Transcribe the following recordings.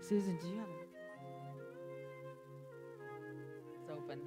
Susan, do you have it's open?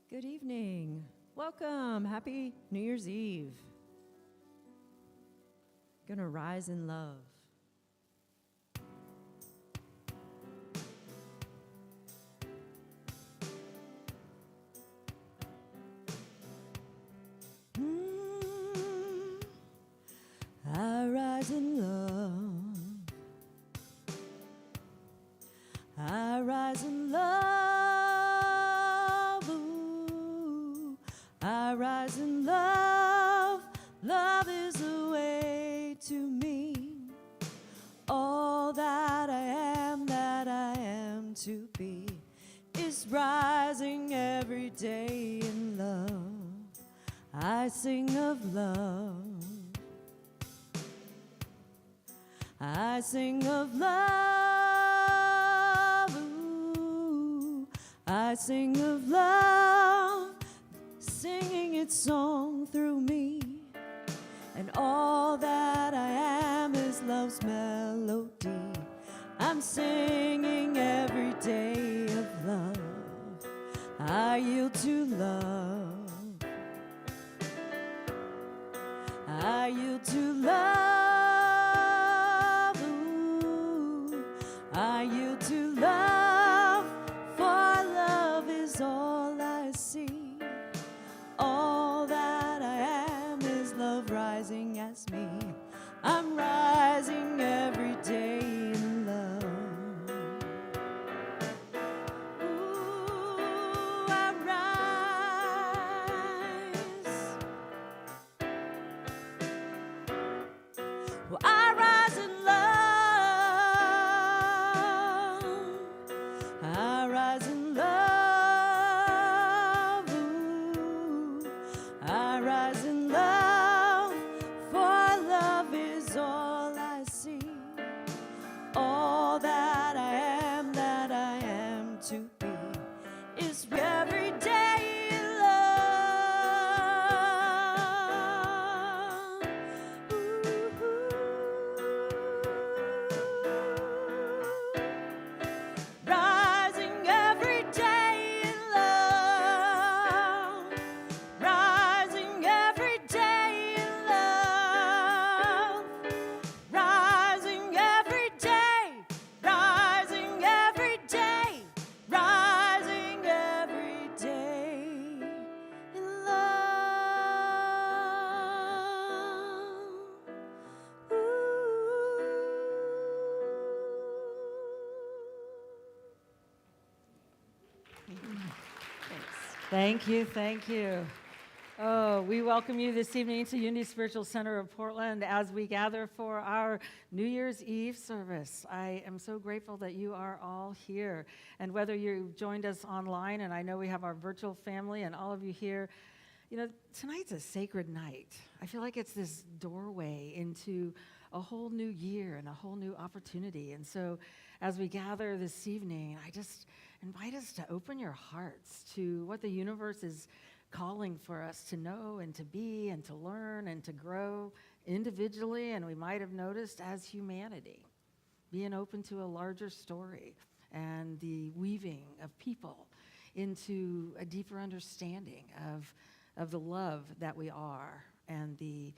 Good evening. Welcome. Happy New Year's Eve. Gonna rise in love. I rise in love. I rise in love. Ooh. I rise in love. Love is the way to me. All that I am to be is rising every day in love. I sing of love. I sing of love. Ooh. I sing of love, singing its song through me. And all that I am is love's melody. I'm singing every day of love. I yield to love. I yield to love. Ooh. I yield to love, for love is all I see. All that I am is love rising as me. I'm rising every day in love. Ooh, I rise. Well, I rise in love. I rise in love. Ooh. I rise in love, for love is all I see. All that I am to be is every day in love. Ooh. Rising every day in love. Rising every day in love. Rising every day. Rising every day. Rising every day in love. Thank you, thank you. Oh, we welcome you this evening to Unity Spiritual Center of Portland as we gather for our New Year's Eve service. I am so grateful that you are all here. And whether you joined us online, and I know we have our virtual family and all of you here, you know, tonight's a sacred night. I feel like it's this doorway into a whole new year and a whole new opportunity. And so as we gather this evening, I just invite us to open your hearts to what the universe is calling for us to know and to be and to learn and to grow individually, and we might have noticed as humanity, being open to a larger story and the weaving of people into a deeper understanding of the love that we are and the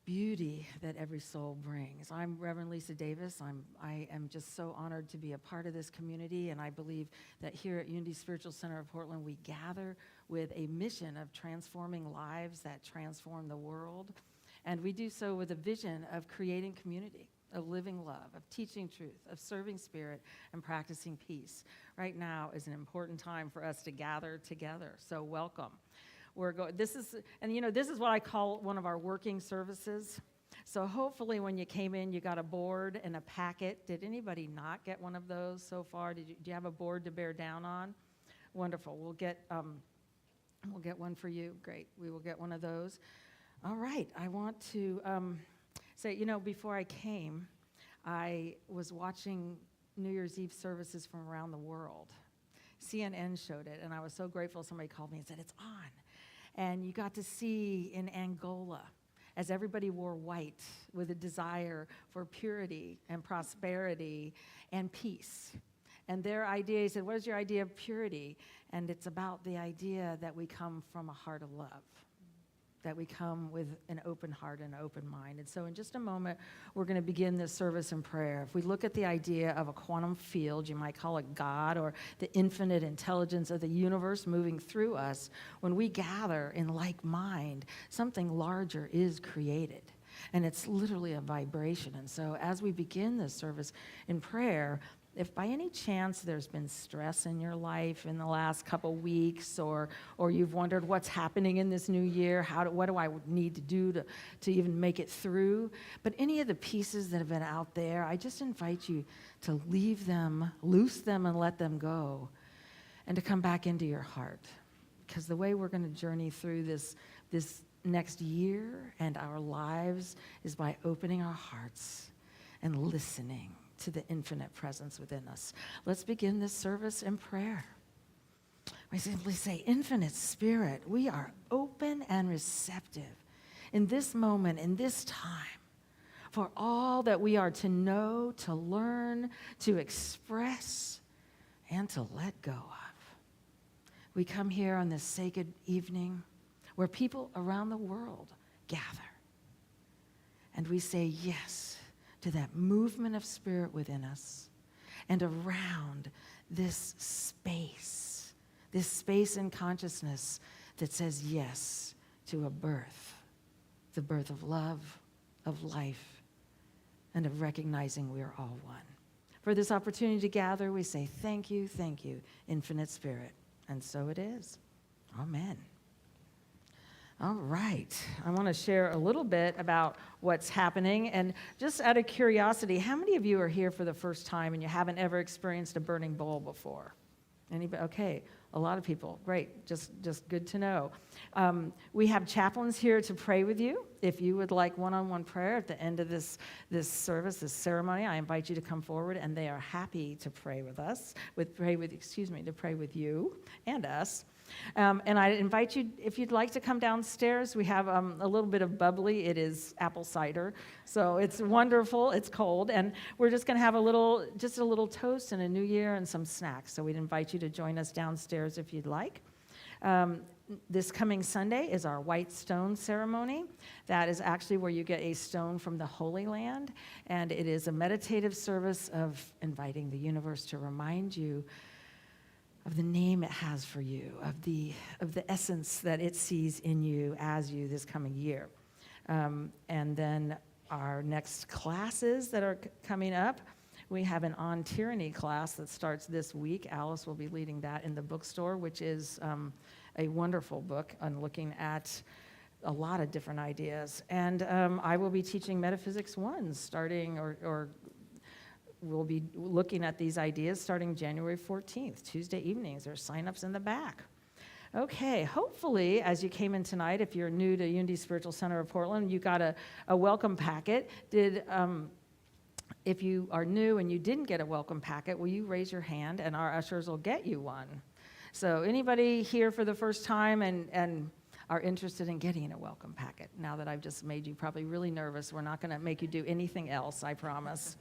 beauty that every soul brings. I'm Reverend Lisa Davis. I am just so honored to be a part of this community, and I believe that here at Unity Spiritual Center of Portland, we gather with a mission of transforming lives that transform the world, and we do so with a vision of creating community, of living love, of teaching truth, of serving spirit, and practicing peace. Right now is an important time for us to gather together, so welcome. This is what I call one of our working services. So hopefully when you came in, you got a board and a packet. Did anybody not get one of those so far? Do you have a board to bear down on? Wonderful. We'll get one for you. Great. We will get one of those. All right. I want to say, before I came, I was watching New Year's Eve services from around the world. CNN showed it, and I was so grateful somebody called me and said, it's on. And you got to see in Angola, as everybody wore white with a desire for purity and prosperity and peace. And their idea, he said, what is your idea of purity? And it's about the idea that we come from a heart of love, that we come with an open heart and an open mind. And so in just a moment, we're going to begin this service in prayer. If we look at the idea of a quantum field, you might call it God or the infinite intelligence of the universe moving through us, when we gather in like mind, something larger is created. And it's literally a vibration. And so as we begin this service in prayer, if by any chance there's been stress in your life in the last couple weeks, or you've wondered what's happening in this new year, what do I need to do to even make it through, but any of the pieces that have been out there, I just invite you to leave them, loose them, and let them go, and to come back into your heart. Because the way we're going to journey through this next year and our lives is by opening our hearts and listening to the infinite presence within us. Let's begin this service in prayer. We simply say, Infinite Spirit, we are open and receptive in this moment, in this time, for all that we are to know, to learn, to express, and to let go of. We come here on this sacred evening where people around the world gather, and we say yes to that movement of spirit within us and around this space in consciousness that says yes to a birth, the birth of love, of life, and of recognizing we are all one. For this opportunity to gather, we say thank you, Infinite Spirit. And so it is. Amen. All right. I want to share a little bit about what's happening. And just out of curiosity, how many of you are here for the first time and you haven't ever experienced a burning bowl before? Anybody? Okay. A lot of people. Great. Just good to know. We have chaplains here to pray with you. If you would like one-on-one prayer at the end of this service, this ceremony, I invite you to come forward, and they are happy to pray with us, to pray with you and us. And I invite you, if you'd like to come downstairs, we have a little bit of bubbly. It is apple cider, so it's wonderful. It's cold, and we're just going to have a little toast and a new year and some snacks. So we'd invite you to join us downstairs if you'd like. This coming Sunday is our White Stone ceremony. That is actually where you get a stone from the Holy Land, and it is a meditative service of inviting the universe to remind you of the name it has for you, of the essence that it sees in you as you this coming year. And then our next classes that are coming up, we have an On Tyranny class that starts this week. Alice will be leading that in the bookstore, which is a wonderful book on looking at a lot of different ideas. And I will be teaching Metaphysics 1 starting, or we'll be looking at these ideas starting January 14th, Tuesday evenings. There's sign-ups in the back. Okay, hopefully, as you came in tonight, if you're new to Unity Spiritual Center of Portland, you got a welcome packet. If you are new and you didn't get a welcome packet, will you raise your hand, and our ushers will get you one. So anybody here for the first time and are interested in getting a welcome packet? Now that I've just made you probably really nervous, we're not going to make you do anything else, I promise.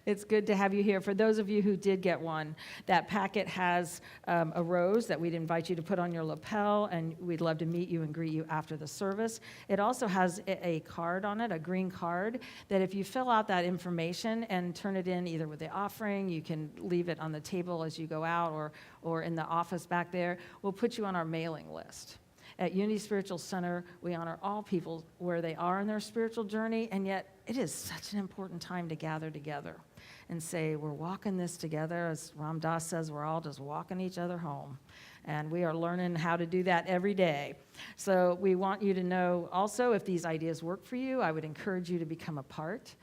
It's good to have you here. For those of you who did get one, that packet has a rose that we'd invite you to put on your lapel, and we'd love to meet you and greet you after the service. It also has a card on it, a green card, that if you fill out that information and turn it in either with the offering, you can leave it on the table as you go out, or in the office back there, we'll put you on our mailing list. At Unity Spiritual Center, we honor all people where they are in their spiritual journey, and yet it is such an important time to gather together and say, we're walking this together. As Ram Dass says, we're all just walking each other home. And we are learning how to do that every day. So we want you to know also, if these ideas work for you, I would encourage you to become a part.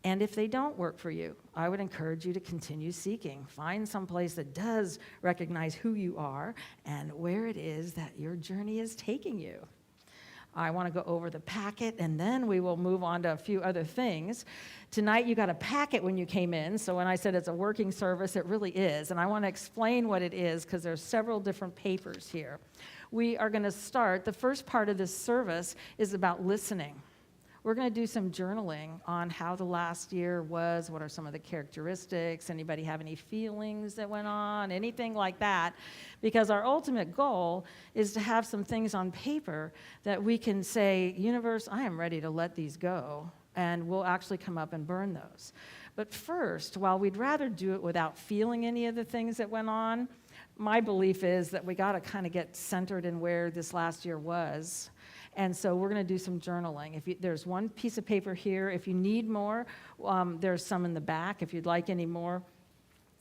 And if they don't work for you, I would encourage you to continue seeking. Find some place that does recognize who you are and where it is that your journey is taking you. I want to go over the packet, and then we will move on to a few other things. Tonight, you got a packet when you came in, so when I said it's a working service, it really is. And I want to explain what it is, because there's several different papers here. We are going to start, the first part of this service is about listening. we're going to do some journaling on how the last year was, what are some of the characteristics, anybody have any feelings that went on, anything like that, because our ultimate goal is to have some things on paper that we can say, universe, I am ready to let these go, and we'll actually come up and burn those. But first, while we'd rather do it without feeling any of the things that went on, my belief is that we got to kind of get centered in where this last year was. And so we're going to do some journaling. There's one piece of paper here. If you need more, there's some in the back if you'd like any more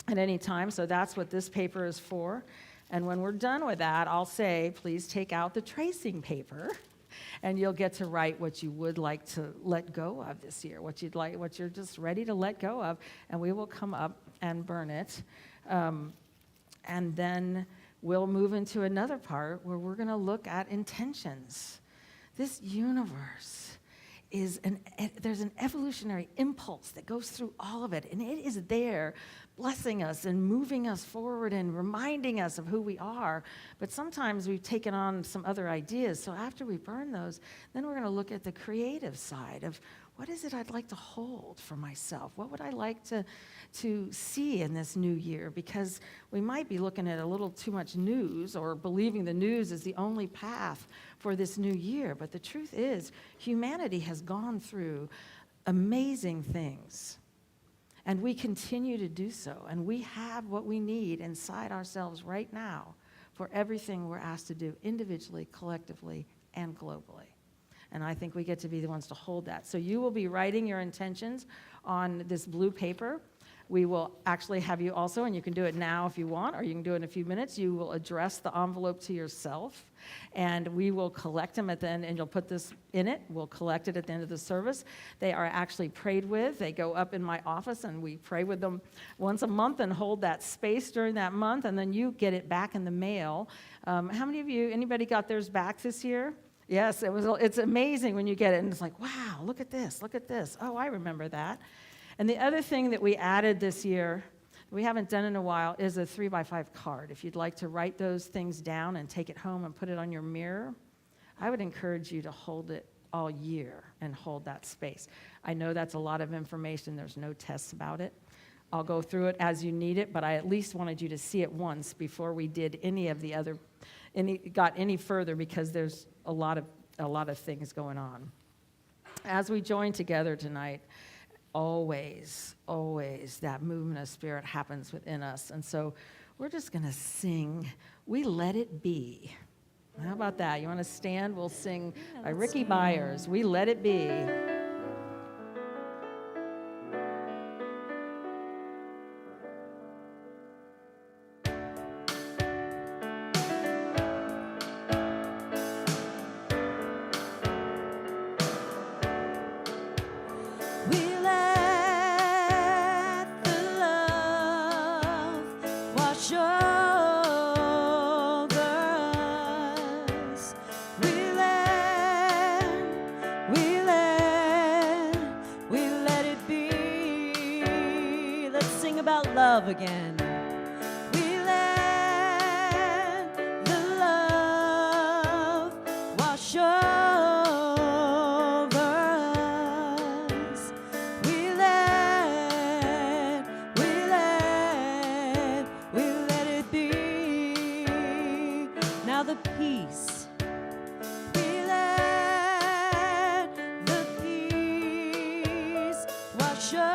at any time. So that's what this paper is for. And when we're done with that, I'll say, please take out the tracing paper, and you'll get to write what you would like to let go of this year, what you're just ready to let go of, and we will come up and burn it. And then we'll move into another part where we're going to look at intentions. This universe there's an evolutionary impulse that goes through all of it, and it is there blessing us and moving us forward and reminding us of who we are. But sometimes we've taken on some other ideas. So after we burn those, then we're going to look at the creative side of what is it I'd like to hold for myself? What would I like to see in this new year? Because we might be looking at a little too much news or believing the news is the only path for this new year. But the truth is, humanity has gone through amazing things. And we continue to do so. And we have what we need inside ourselves right now for everything we're asked to do individually, collectively, and globally. And I think we get to be the ones to hold that. So you will be writing your intentions on this blue paper. We will actually have you also, and you can do it now if you want, or you can do it in a few minutes, you will address the envelope to yourself, and we will collect them at the end, and you'll put this in it. We'll collect it at the end of the service. They are actually prayed with. They go up in my office, and we pray with them once a month and hold that space during that month, and then you get it back in the mail. How many of you, anybody got theirs back this year? Yes, it's amazing when you get it, and it's like, wow, look at this, look at this. Oh, I remember that. And the other thing that we added this year, we haven't done in a while, is a 3x5 card. If you'd like to write those things down and take it home and put it on your mirror, I would encourage you to hold it all year and hold that space. I know that's a lot of information. There's no tests about it. I'll go through it as you need it, but I at least wanted you to see it once before we did got any further, because there's a lot of things going on. As we join together tonight, always that movement of spirit happens within us. And so we're just going to sing, We Let It Be. How about that? You want to stand? We'll sing by Ricky Byers, We Let It Be. Love again. We let the love wash over us. We let it be. Now the peace. We let the peace wash over.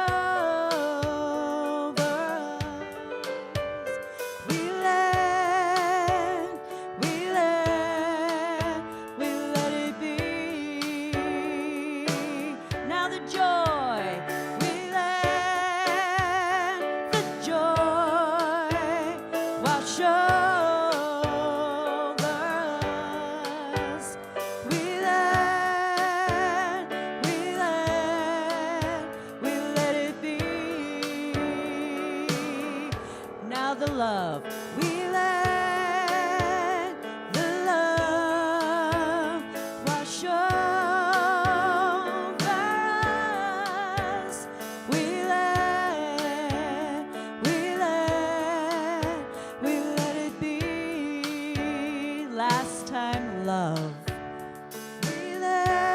Love. We let the love wash over us. We let it be. Last time, love. We let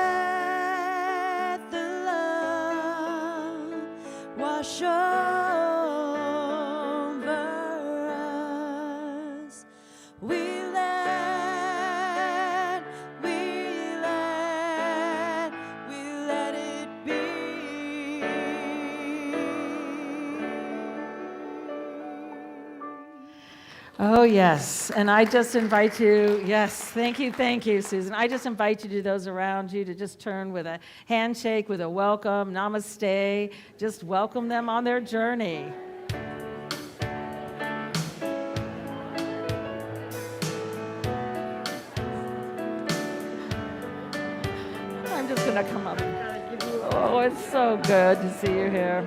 Oh, yes. And I just invite you, yes, thank you, Susan. I just invite you to those around you to just turn with a handshake, with a welcome, namaste. Just welcome them on their journey. I'm just going to come up and give you, oh, it's so good to see you here.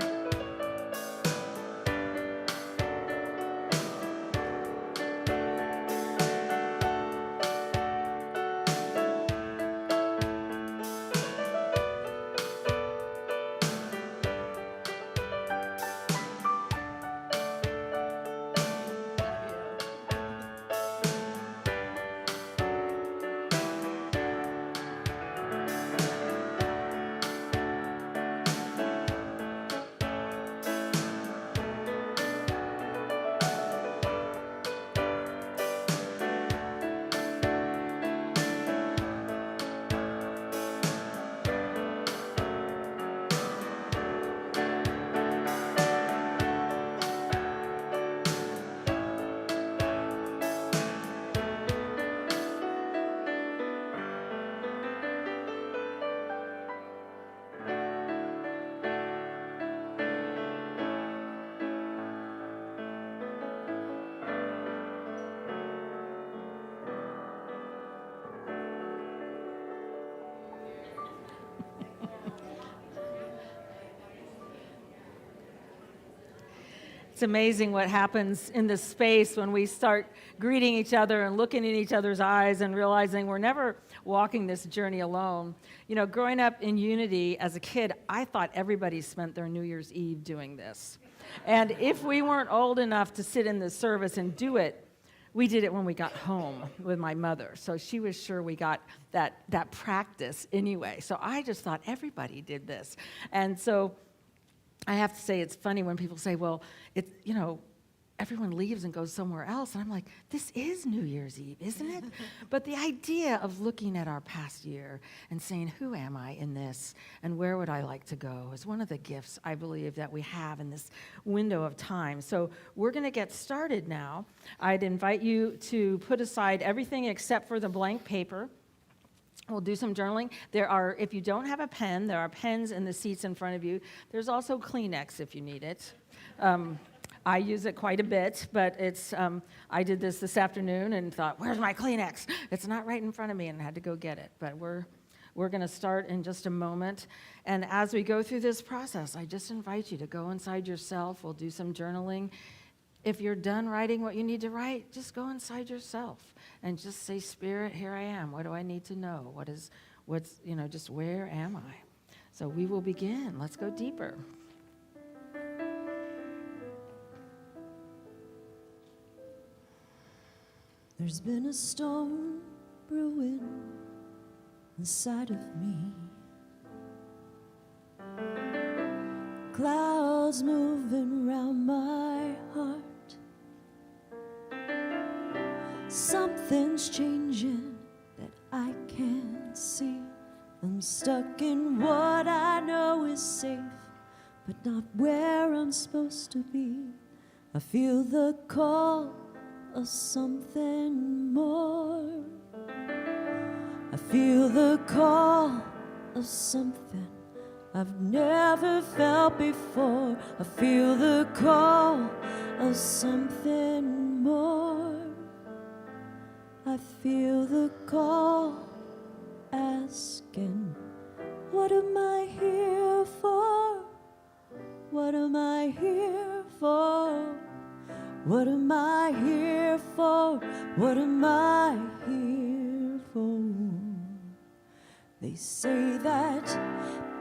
It's amazing what happens in this space when we start greeting each other and looking in each other's eyes and realizing we're never walking this journey alone. You know, growing up in Unity as a kid, I thought everybody spent their New Year's Eve doing this. And if we weren't old enough to sit in the service and do it, we did it when we got home with my mother. So she was sure we got that practice anyway. So I just thought everybody did this. And so I have to say, it's funny when people say, well, everyone leaves and goes somewhere else. And I'm like, this is New Year's Eve, isn't it? But the idea of looking at our past year and saying, who am I in this? And where would I like to go is one of the gifts I believe that we have in this window of time. So we're going to get started now. I'd invite you to put aside everything except for the blank paper. We'll do some journaling. If you don't have a pen, there are pens in the seats in front of you. There's also Kleenex if you need it. I use it quite a bit, but I did this afternoon and thought, where's my Kleenex? It's not right in front of me, and I had to go get it. But we're going to start in just a moment. And as we go through this process, I just invite you to go inside yourself. We'll do some journaling. If you're done writing what you need to write, just go inside yourself and just say, Spirit, here I am. What do I need to know? Just where am I? So we will begin. Let's go deeper. There's been a storm brewing inside of me. Clouds moving around my heart. Something's changing that I can't see. I'm stuck in what I know is safe, but not where I'm supposed to be. I feel the call of something more. I feel the call of something I've never felt before. I feel the call of something more. I feel the call asking, what am I here for? What am I here for? What am I here for? What am I here for? They say that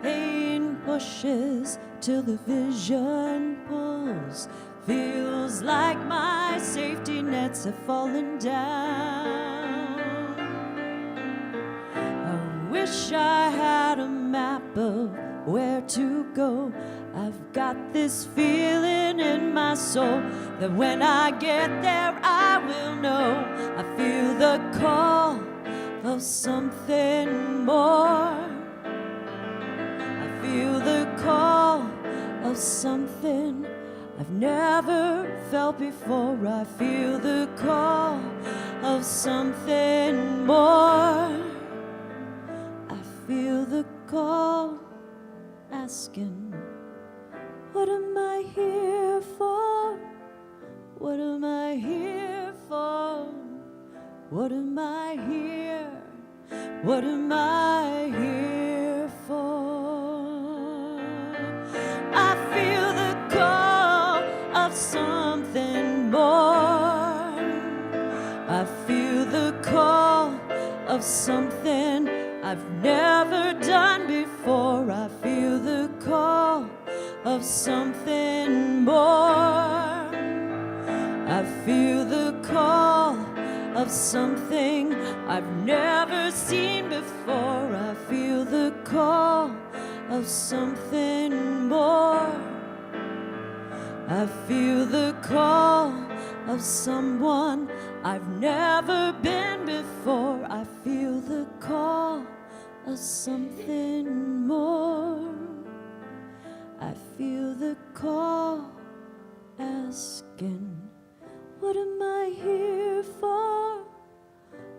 pain pushes till the vision pulls. Feels like my safety nets have fallen down. I wish I had a map of where to go. I've got this feeling in my soul that when I get there I will know. I feel the call of something more. I feel the call of something I've never felt before. I feel the call of something more. I feel the call asking, what am I here for? What am I here for? What am I here? What am I here for? I feel the call of something more. I feel the call of something I've never done before. I feel the call of something more. I feel the call of something I've never seen before. I feel the call of something more. I feel the call of someone I've never been before. I feel the call of something more. I feel the call asking, what am I here for?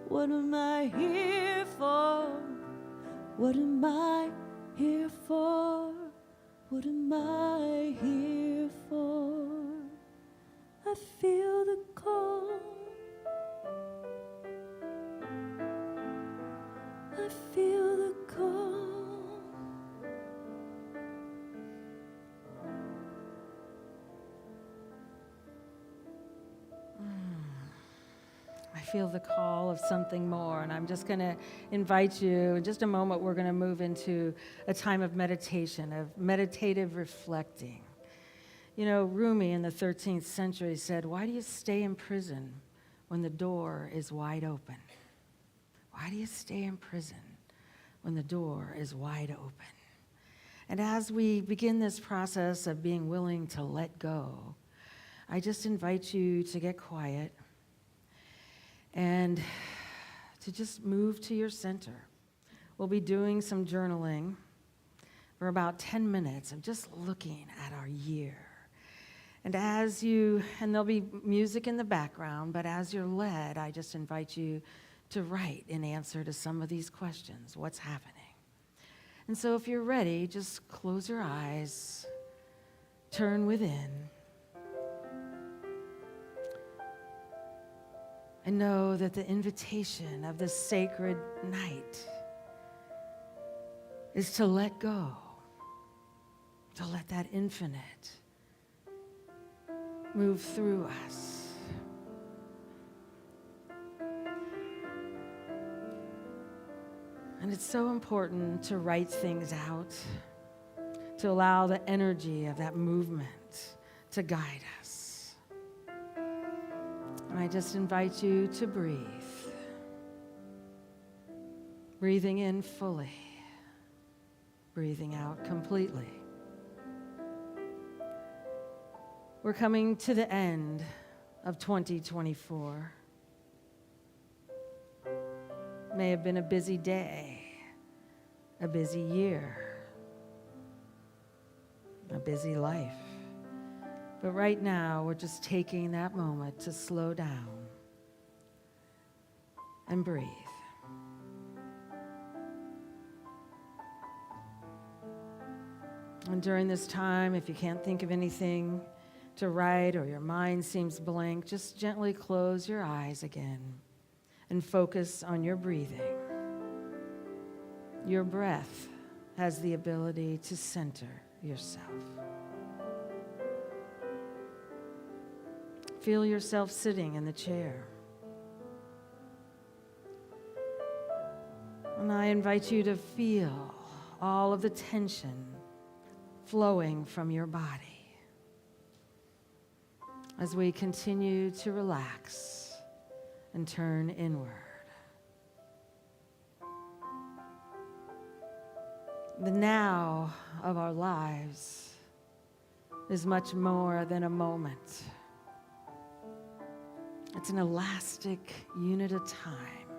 What am I here for? What am I here for? What am I here for? I feel the call. I feel the call. I feel the call of something more, and I'm just going to invite you, in just a moment, we're going to move into a time of meditation, of meditative reflecting. You know, Rumi in the 13th century said, why do you stay in prison when the door is wide open? Why do you stay in prison when the door is wide open? And as we begin this process of being willing to let go, I just invite you to get quiet and to just move to your center. We'll be doing some journaling for about 10 minutes of just looking at our year. And and there'll be music in the background, but as you're led, I just invite you to write in answer to some of these questions. What's happening? And so if you're ready, just close your eyes, turn within, and know that the invitation of this sacred night is to let go, to let that infinite move through us. And it's so important to write things out, to allow the energy of that movement to guide us. And I just invite you to breathe. Breathing in fully, breathing out completely. We're coming to the end of 2024. May have been a busy day, a busy year, a busy life. But right now, we're just taking that moment to slow down and breathe. And during this time, if you can't think of anything to write or your mind seems blank, just gently close your eyes again and focus on your breathing. Your breath has the ability to center yourself. Feel yourself sitting in the chair. And I invite you to feel all of the tension flowing from your body as we continue to relax and turn inward. The now of our lives is much more than a moment. It's an elastic unit of time,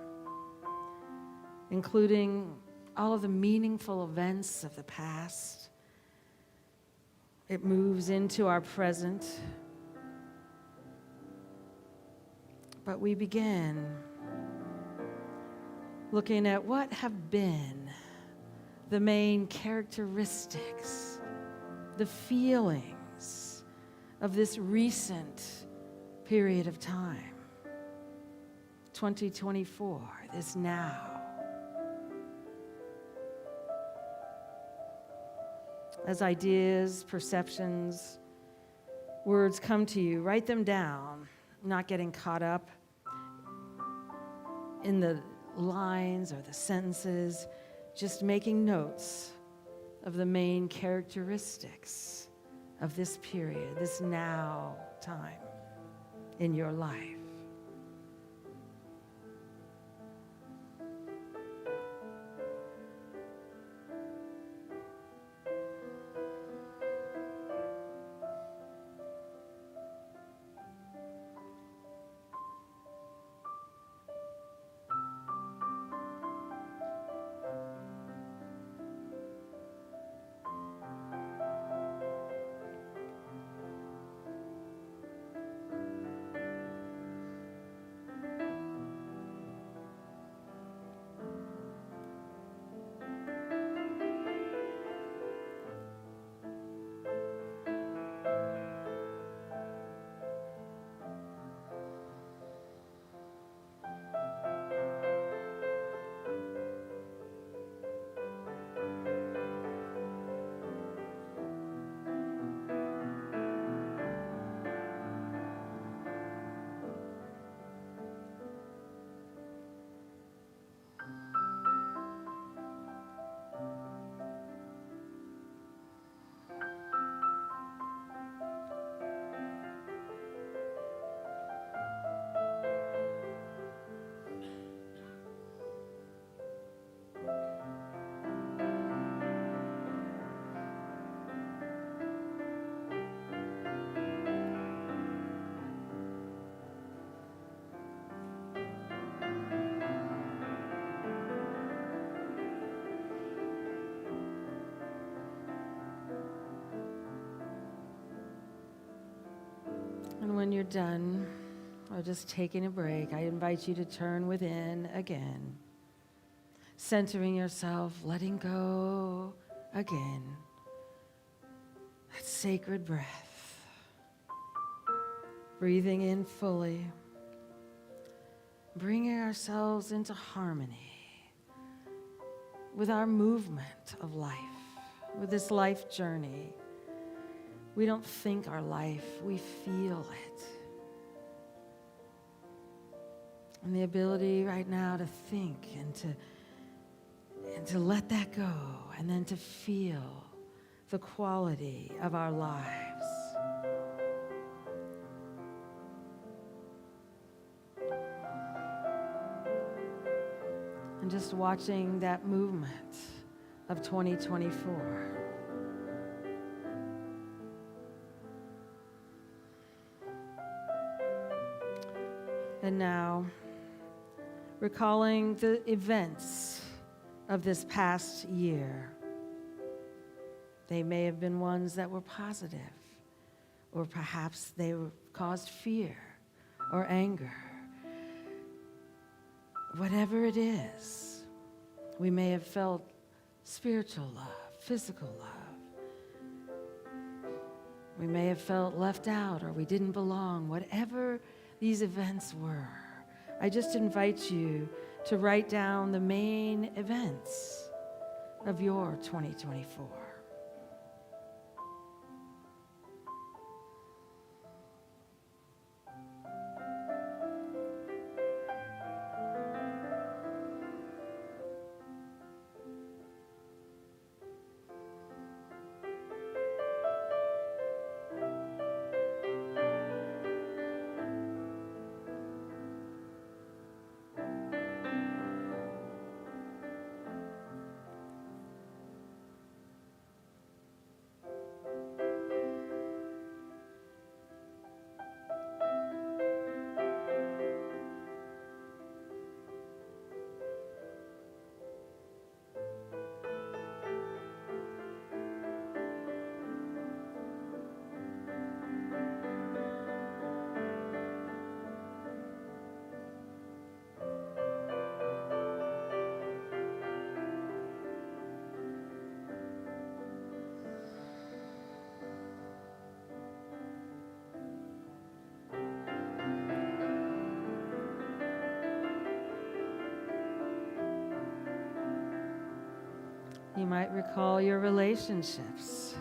including all of the meaningful events of the past It moves into our present. But we begin looking at what have been the main characteristics, the feelings of this recent period of time. 2024, this now. As ideas, perceptions, words come to you, write them down, not getting caught up in the lines or the sentences, just making notes of the main characteristics of this period, this now time in your life. And when you're done, or just taking a break, I invite you to turn within again, centering yourself, letting go again. That sacred breath. Breathing in fully, bringing ourselves into harmony with our movement of life, with this life journey. We don't think our life, we feel it. And the ability right now to think and to let that go, and then to feel the quality of our lives. And just watching that movement of 2024. And now, recalling the events of this past year. They may have been ones that were positive, or perhaps they caused fear or anger. Whatever it is, we may have felt spiritual love, physical love. We may have felt left out, or we didn't belong. Whatever these events were, I just invite you to write down the main events of your 2024. You might recall your relationships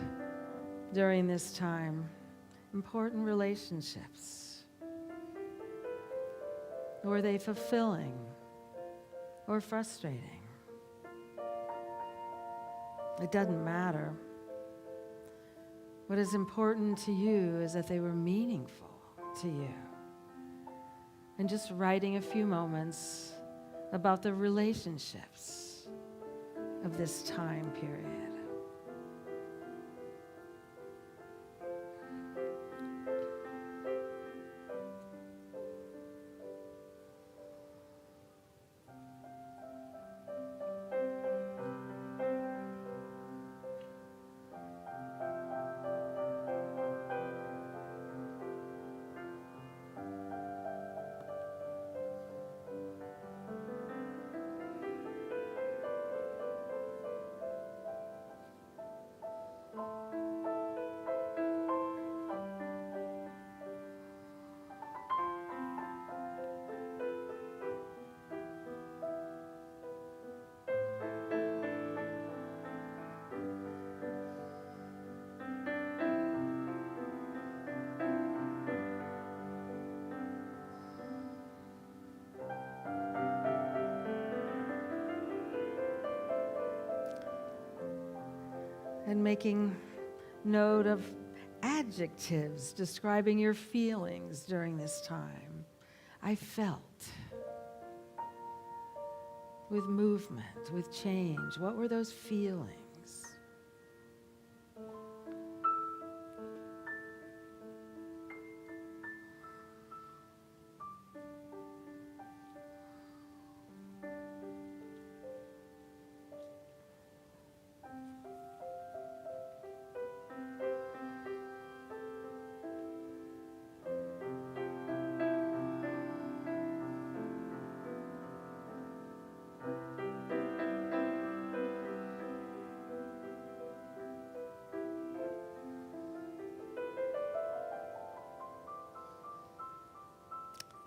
during this time, important relationships. Were they fulfilling or frustrating? It doesn't matter. What is important to you is that they were meaningful to you. And just writing a few moments about the relationships of this time period. And making note of adjectives describing your feelings during this time. I felt. With movement, with change. What were those feelings?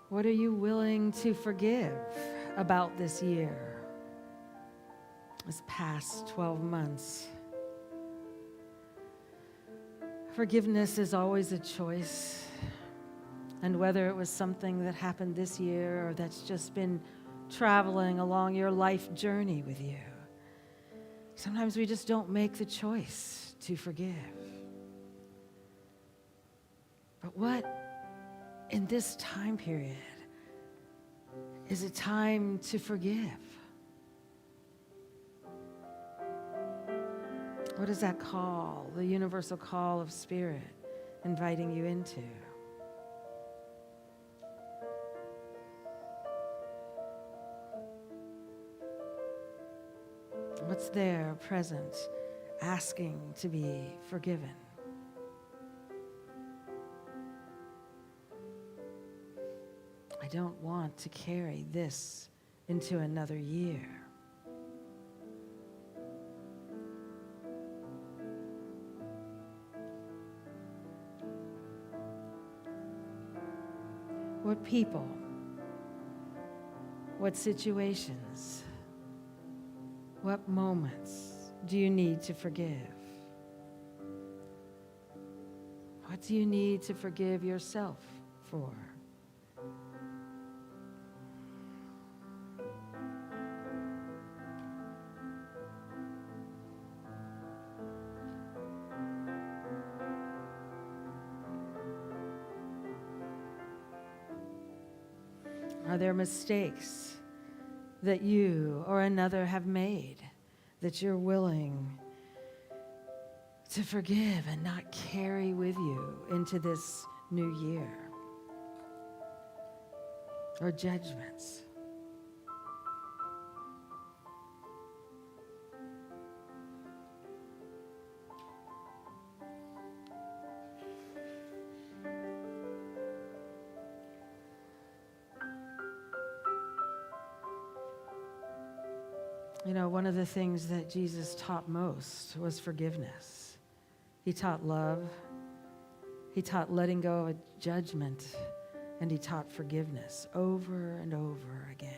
What are you willing to forgive about this year, this past 12 months? Forgiveness is always a choice. And whether it was something that happened this year or that's just been traveling along your life journey with you, sometimes we just don't make the choice to forgive. But what in this time period is a time to forgive? What is that call, the universal call of Spirit, inviting you into? What's there present, asking to be forgiven? I don't want to carry this into another year. What people, what situations, what moments do you need to forgive? What do you need to forgive yourself for? Are there mistakes that you or another have made that you're willing to forgive and not carry with you into this new year? Or judgments? You know, one of the things that Jesus taught most was forgiveness. He taught love. He taught letting go of judgment. And he taught forgiveness over and over again.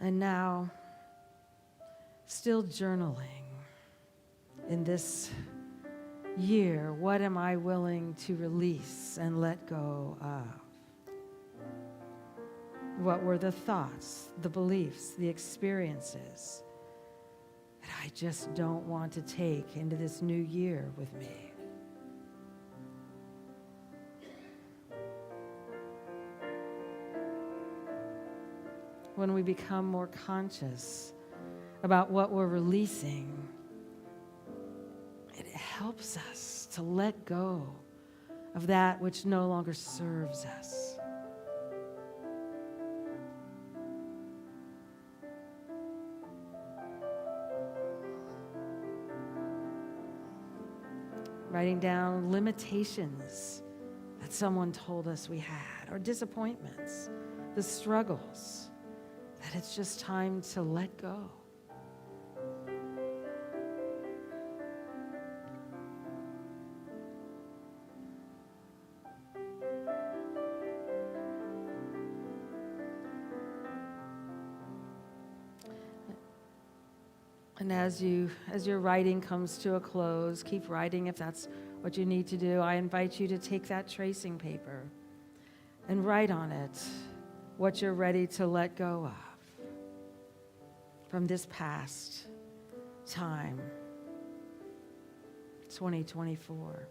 And now, still journaling in this year, what am I willing to release and let go of? What were the thoughts, the beliefs, the experiences that I just don't want to take into this new year with me? When we become more conscious about what we're releasing, it helps us to let go of that which no longer serves us. Writing down limitations that someone told us we had, or disappointments, the struggles, that it's just time to let go. And as your writing comes to a close, keep writing if that's what you need to do. I invite you to take that tracing paper and write on it what you're ready to let go of from this past time, 2024.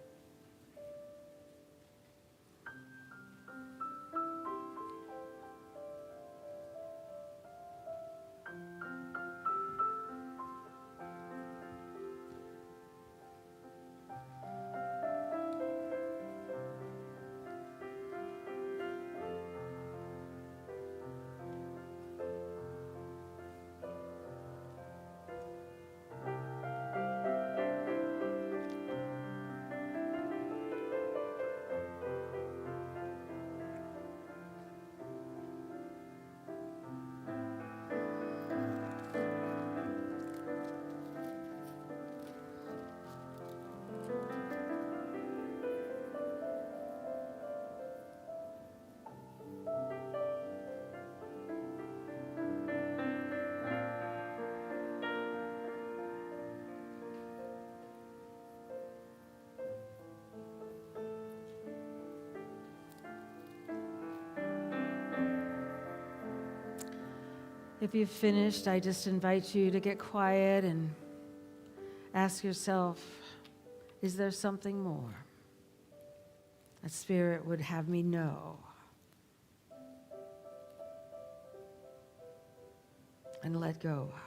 If you've finished, I just invite you to get quiet and ask yourself, is there something more that Spirit would have me know? And let go of.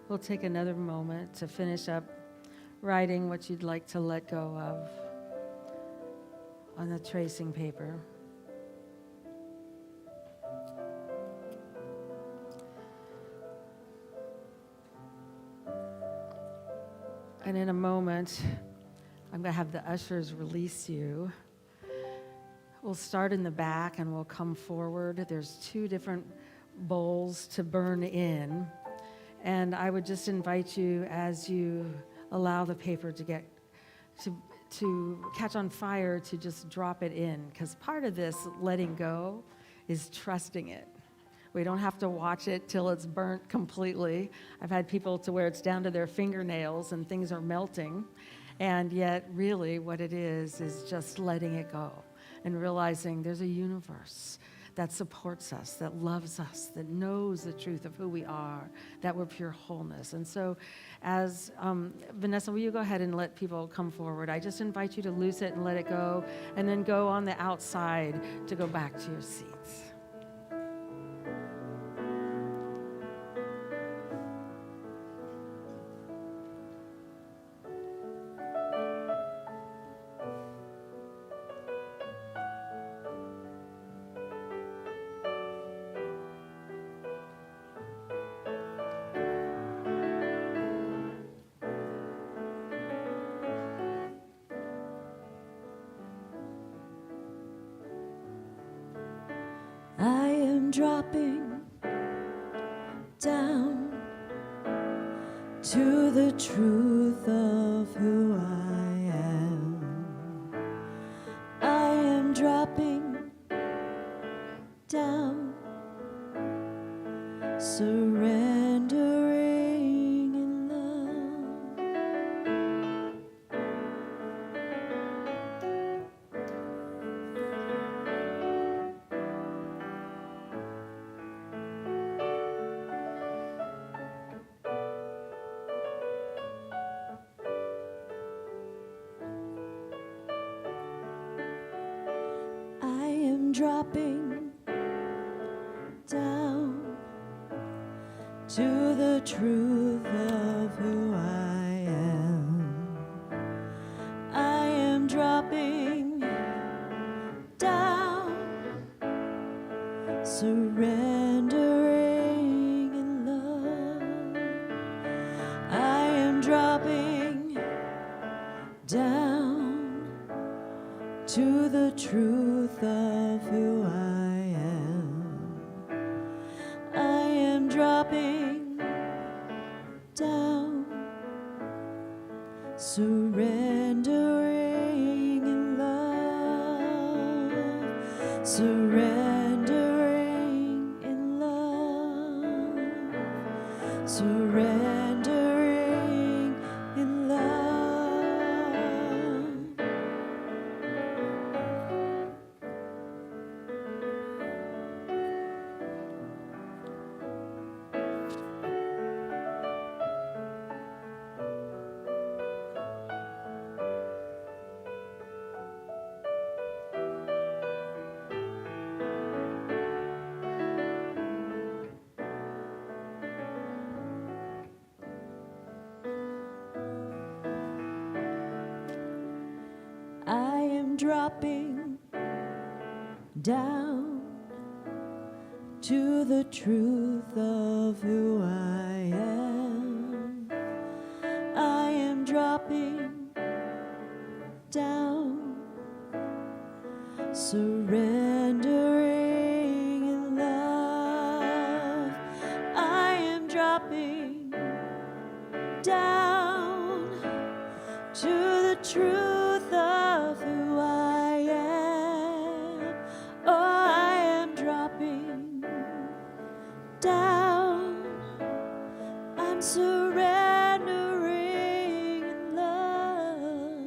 We'll take another moment to finish up writing what you'd like to let go of. on the tracing paper. And in a moment, I'm going to have the ushers release you. We'll start in the back and we'll come forward. There's 2 different bowls to burn in. And I would just invite you, as you allow the paper to get to catch on fire, to just drop it in. Because part of this letting go is trusting it. We don't have to watch it till it's burnt completely. I've had people to where it's down to their fingernails and things are melting. And yet, really, what it is just letting it go and realizing there's a universe that supports us, that loves us, that knows the truth of who we are, that we're pure wholeness. And so as, Vanessa, will you go ahead and let people come forward? I just invite you to loose it and let it go, and then go on the outside to go back to your seats. I am dropping down to the truth of who I am. I am dropping down, surrendering in love. I am dropping down to the truth of who I am. I am dropping down, surrendering in love. I am dropping down to the truth of who I am. I am dropping down, surrendering in love, surrendering in love, surrendering in love. I am dropping down to the truth of who I am. I am dropping down, surrendering in love. I am dropping down to the truth of who I am. Oh, I am dropping down. I'm surrendering in love.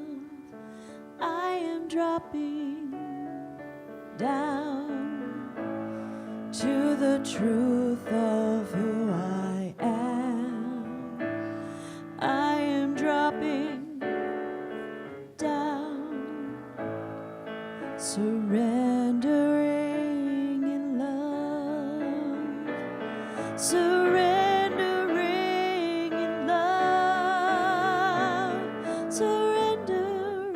I am dropping down to the truth of who I am. I am dropping down, surrendering in love, surrendering in love, surrendering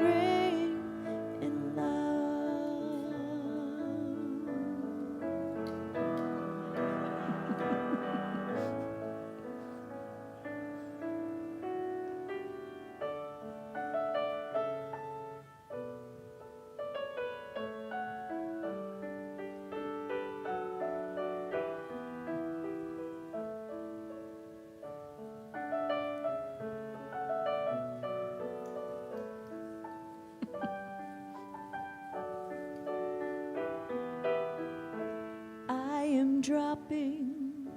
in love. dropping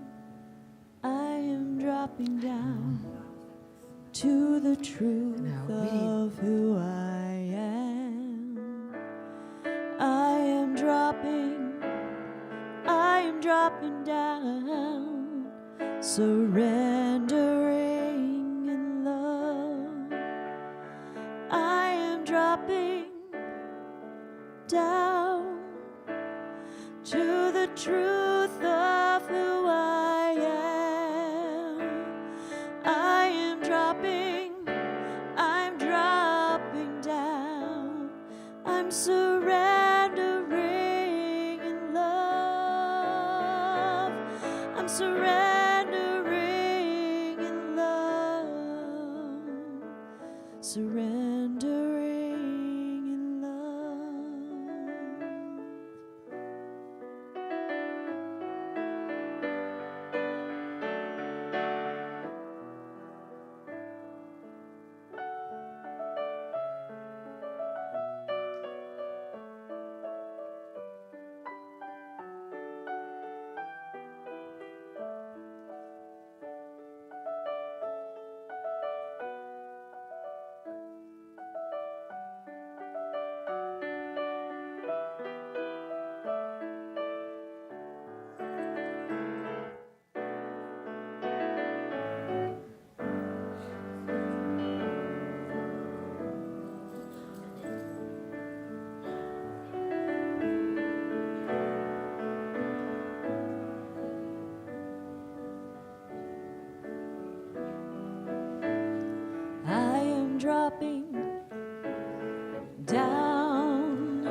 down to the truth of who I am. I am dropping down, surrendering in love. I am dropping down to the truth of who I am. I'm dropping down. I'm surrendering in love. I'm surrendering in love. Surrendering in love. I am dropping down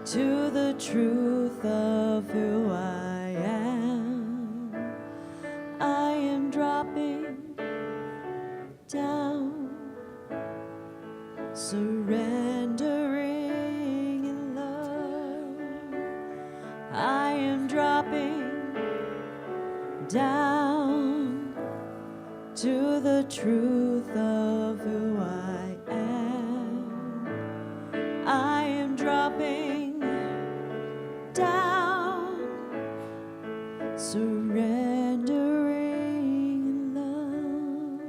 to the truth of who I am. I am dropping down, surrendering in love. I am dropping down to the truth of who I am. I am dropping down, surrendering in love.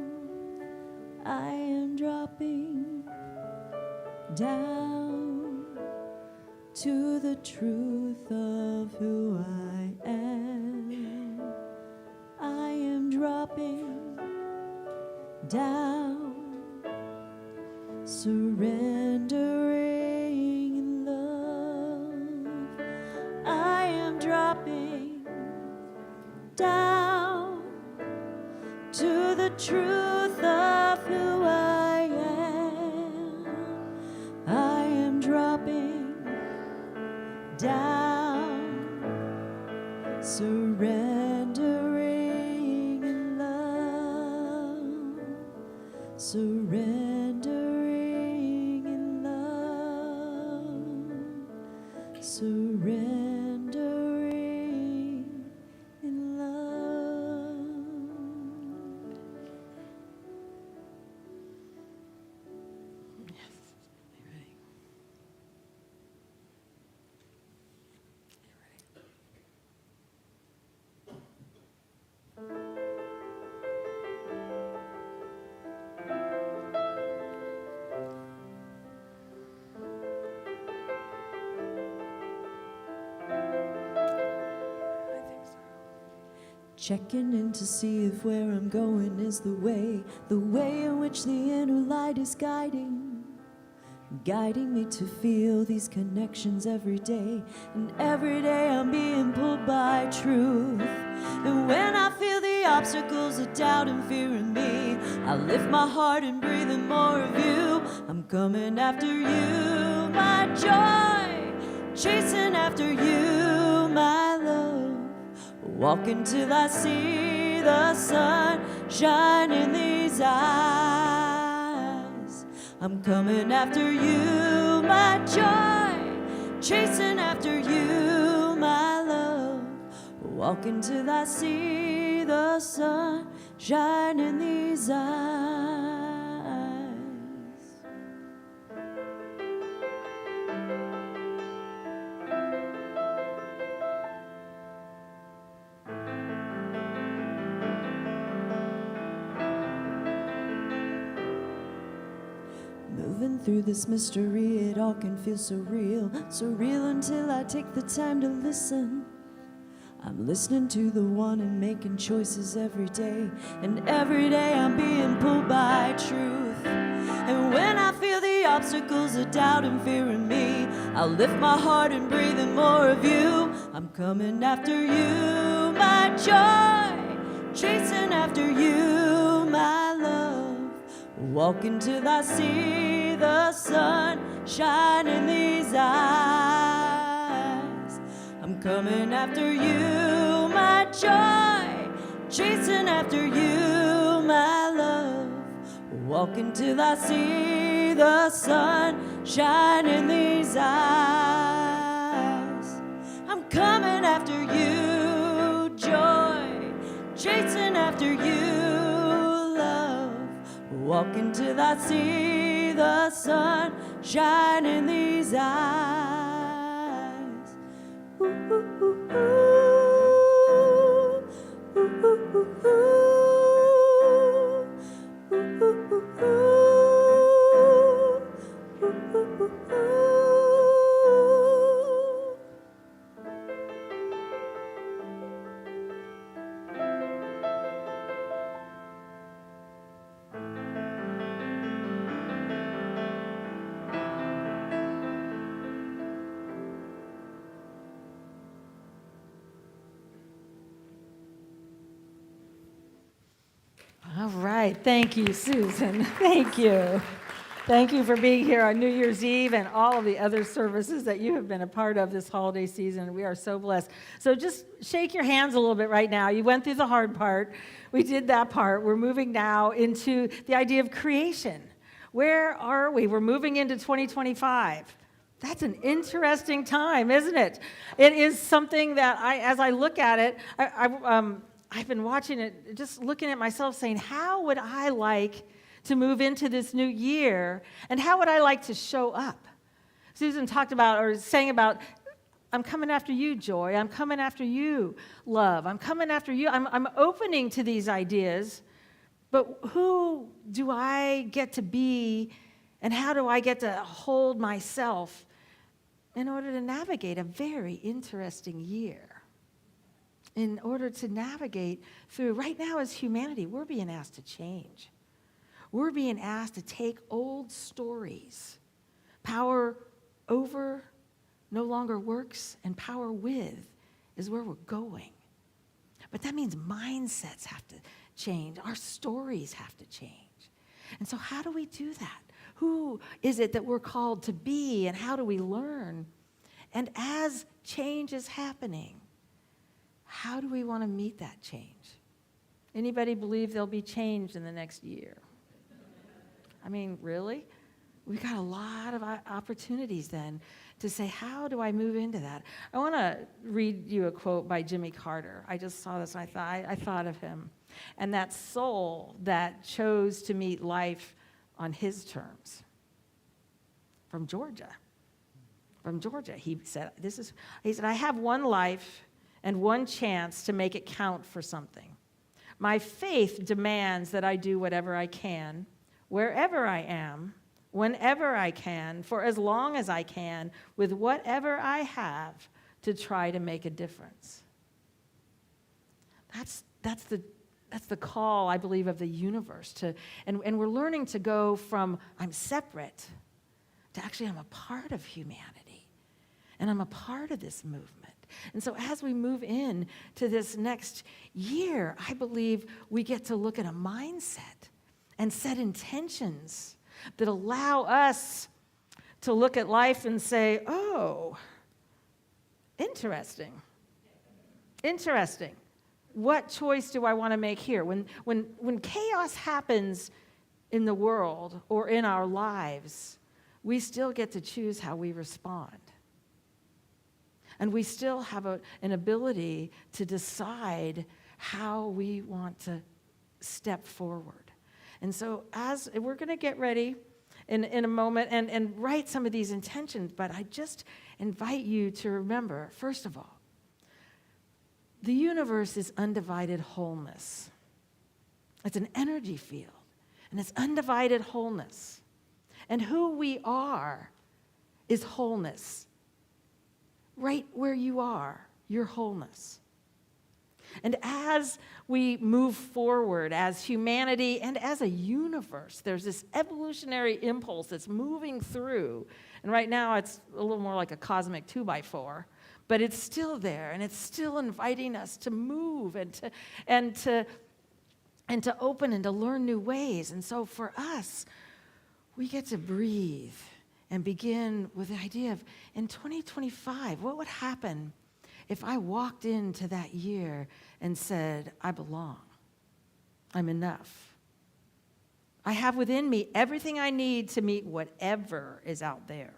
I am dropping down to the truth of who I am. I am dropping down, surrendering in love. I am dropping down to the truth of who I am. I am dropping down, surrendering in love. Surrendering in love, surrendering in love. Yes. You ready? You ready? Checking in to see if where I'm going is the way in which the inner light is guiding me to feel these connections every day. And every day I'm being pulled by truth. And when I feel the obstacles of doubt and fear in me, I lift my heart and breathe in more of you. I'm coming after you, my joy, chasing after you, my love. Walking till I see the sun shine in these eyes. I'm coming after you, my joy, chasing after you, my love. Walking till I see the sun shine in these eyes. Moving through this mystery, it all can feel surreal until I take the time to listen. I'm listening to the one and making choices every day, and every day I'm being pulled by truth. And when I feel the obstacles of doubt and fear in me, I'll lift my heart and breathe in more of you. I'm coming after you, my joy, chasing after you, my love. Walking till I see the sun shine in these eyes. I'm coming after you, my joy, chasing after you, my love. Walking till I see the sun shine in these eyes. I'm coming after you, joy, chasing after you, love. Walking till I see the sun shine in these eyes. Ooh, ooh, ooh, ooh. Ooh, ooh, ooh, ooh. Ooh, ooh, ooh, ooh. Ooh, ooh, ooh, ooh. All right. Thank you, Susan. Thank you. Thank you for being here on New Year's Eve and all of the other services that you have been a part of this holiday season. We are so blessed. So just shake your hands a little bit right now. You went through the hard part. We did that part. We're moving now into the idea of creation. Where are we? We're moving into 2025. That's an interesting time, isn't it? It is something that as I look at it, I've been watching it, just looking at myself saying, how would I like to move into this new year, and how would I like to show up? Susan talked about, or sang about, I'm coming after you, joy. I'm coming after you, love. I'm coming after you. I'm opening to these ideas, but who do I get to be, and how do I get to hold myself in order to navigate a very interesting year? In order to navigate through, right now as humanity, we're being asked to change. We're being asked to take old stories. Power over no longer works, and power with is where we're going. But that means mindsets have to change. Our stories have to change. And so how do we do that? Who is it that we're called to be, and how do we learn? And as change is happening, how do we want to meet that change? Anybody believe there'll be change in the next year? I mean, really? We've got a lot of opportunities then to say, how do I move into that? I want to read you a quote by Jimmy Carter. I just saw this, and I thought of him. And that soul that chose to meet life on his terms. From Georgia. From Georgia. He said, I have one life and one chance to make it count for something. My faith demands that I do whatever I can, wherever I am, whenever I can, for as long as I can, with whatever I have, to try to make a difference. That's the call, I believe, of the universe. And we're learning to go from I'm separate to actually I'm a part of humanity. And I'm a part of this movement. And so as we move in to this next year, I believe we get to look at a mindset and set intentions that allow us to look at life and say, oh, interesting. Interesting. What choice do I want to make here? When chaos happens in the world or in our lives, we still get to choose how we respond. And we still have an ability to decide how we want to step forward. And so as we're going to get ready in a moment and write some of these intentions, but I just invite you to remember, first of all, the universe is undivided wholeness. It's an energy field, and it's undivided wholeness. And who we are is wholeness. Right where you are, your wholeness. And as we move forward as humanity and as a universe, there's this evolutionary impulse that's moving through. And right now it's a little more like a cosmic 2x4, but it's still there, and it's still inviting us to move and to open and to learn new ways. And so for us, we get to breathe and begin with the idea of, in 2025, what would happen if I walked into that year and said, I belong, I'm enough. I have within me everything I need to meet whatever is out there.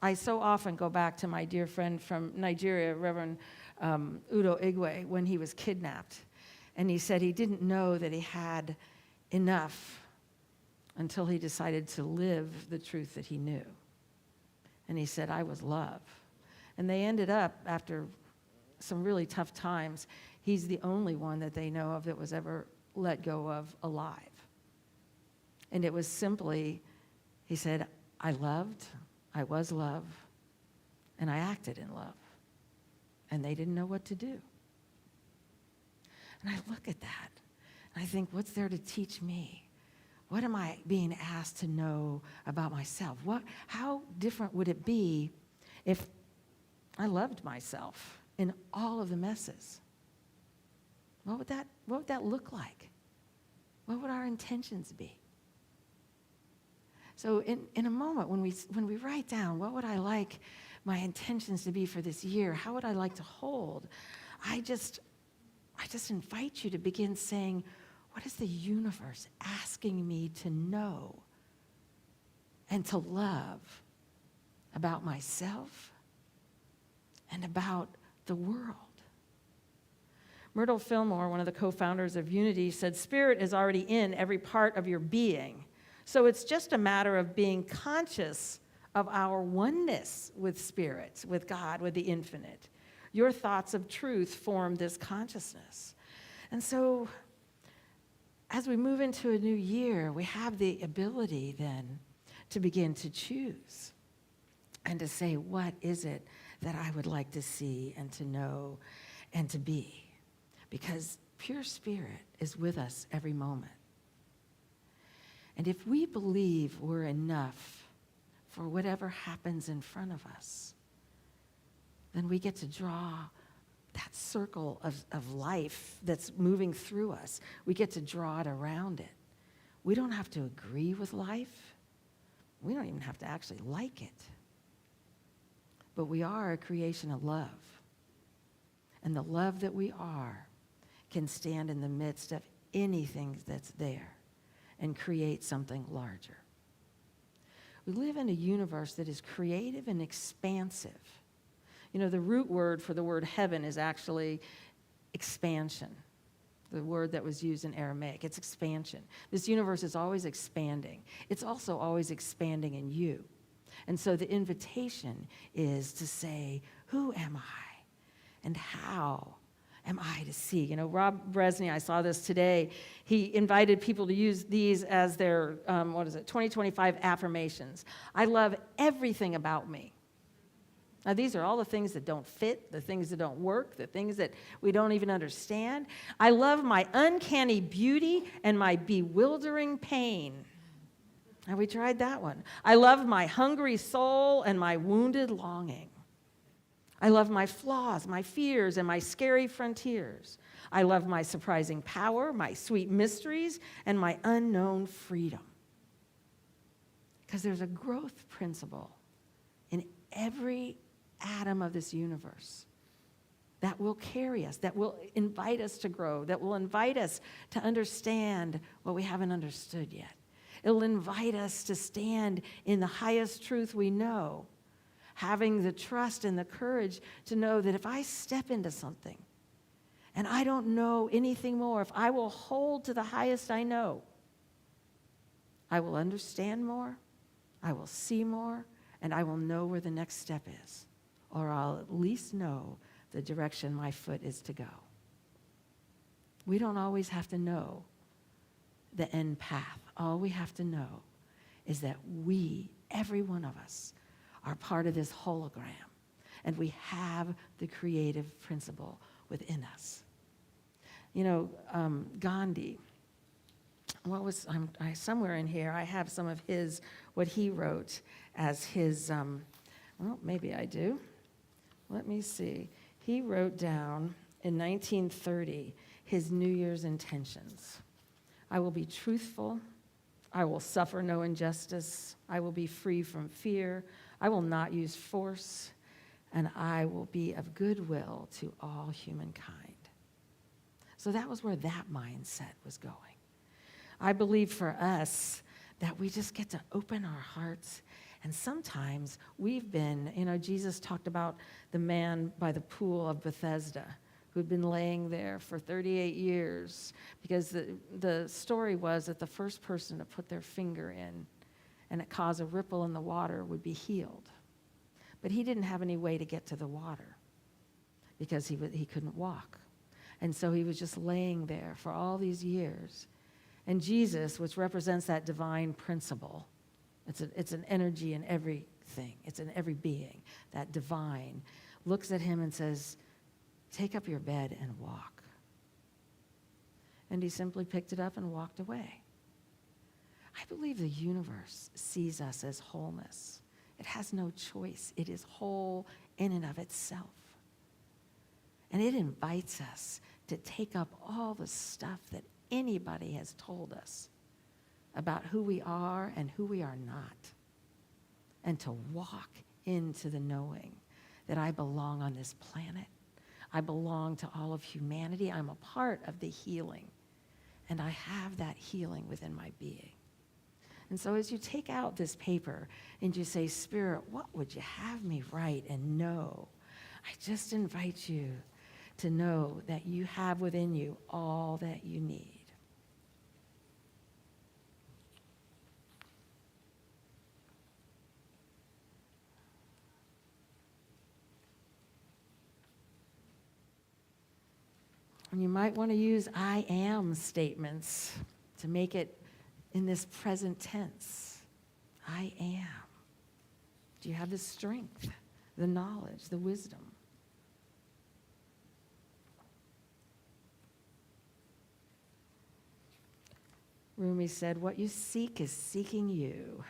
I so often go back to my dear friend from Nigeria, Reverend Udo Igwe, when he was kidnapped. And he said he didn't know that he had enough until he decided to live the truth that he knew. And he said, I was love. And they ended up, after some really tough times, he's the only one that they know of that was ever let go of alive. And it was simply, he said, I loved, I was love, and I acted in love. And they didn't know what to do. And I look at that, and I think, what's there to teach me? What am I being asked to know about myself? How different would it be if I loved myself in all of the messes? What would that look like? What would our intentions be? So in a moment, when we write down, what would I like my intentions to be for this year? How would I like to hold? I just invite you to begin saying, what is the universe asking me to know and to love about myself and about the world? Myrtle Fillmore, one of the co-founders of Unity, said, Spirit is already in every part of your being. So it's just a matter of being conscious of our oneness with Spirit, with God, with the infinite. Your thoughts of truth form this consciousness. And so as we move into a new year, we have the ability then to begin to choose and to say, what is it that I would like to see and to know and to be? Because pure Spirit is with us every moment. And if we believe we're enough for whatever happens in front of us, then we get to draw that circle of life that's moving through us. We get to draw it around it. We don't have to agree with life. We don't even have to actually like it. But we are a creation of love. And the love that we are can stand in the midst of anything that's there and create something larger. We live in a universe that is creative and expansive. You know, the root word for the word heaven is actually expansion, the word that was used in Aramaic. It's expansion. This universe is always expanding. It's also always expanding in you. And so the invitation is to say, who am I? And how am I to see? You know, Rob Bresney, I saw this today. He invited people to use these as their, 2025 affirmations. I love everything about me. Now, these are all the things that don't fit, the things that don't work, the things that we don't even understand. I love my uncanny beauty and my bewildering pain. Have we tried that one? I love my hungry soul and my wounded longing. I love my flaws, my fears, and my scary frontiers. I love my surprising power, my sweet mysteries, and my unknown freedom. Because there's a growth principle in every atom of this universe that will carry us, that will invite us to grow, that will invite us to understand what we haven't understood yet. It'll invite us to stand in the highest truth we know, having the trust and the courage to know that if I step into something and I don't know anything more, if I will hold to the highest I know, I will understand more, I will see more, and I will know where the next step is, or I'll at least know the direction my foot is to go. We don't always have to know the end path. All we have to know is that we, every one of us, are part of this hologram, and we have the creative principle within us. You know, Gandhi, somewhere in here, I have some of what he wrote as his, well, maybe I do. Let me see. He wrote down in 1930 his New Year's intentions. I will be truthful. I will suffer no injustice. I will be free from fear. I will not use force. And I will be of goodwill to all humankind. So that was where that mindset was going. I believe for us that we just get to open our hearts. And sometimes we've been, Jesus talked about the man by the pool of Bethesda who'd been laying there for 38 years because the story was that the first person to put their finger in and it caused a ripple in the water would be healed. But he didn't have any way to get to the water because he couldn't walk. And so he was just laying there for all these years. And Jesus, which represents that divine principle, it's an energy in everything. It's in every being. That divine looks at him and says, take up your bed and walk. And he simply picked it up and walked away. I believe the universe sees us as wholeness. It has no choice. It is whole in and of itself. And it invites us to take up all the stuff that anybody has told us about who we are and who we are not, and to walk into the knowing that I belong on this planet. I belong to all of humanity. I'm a part of the healing, and I have that healing within my being. And so as you take out this paper and you say, Spirit, what would you have me write and know? I just invite you to know that you have within you all that you need. And you might want to use I am statements to make it in this present tense. I am. Do you have the strength, the knowledge, the wisdom? Rumi said, what you seek is seeking you.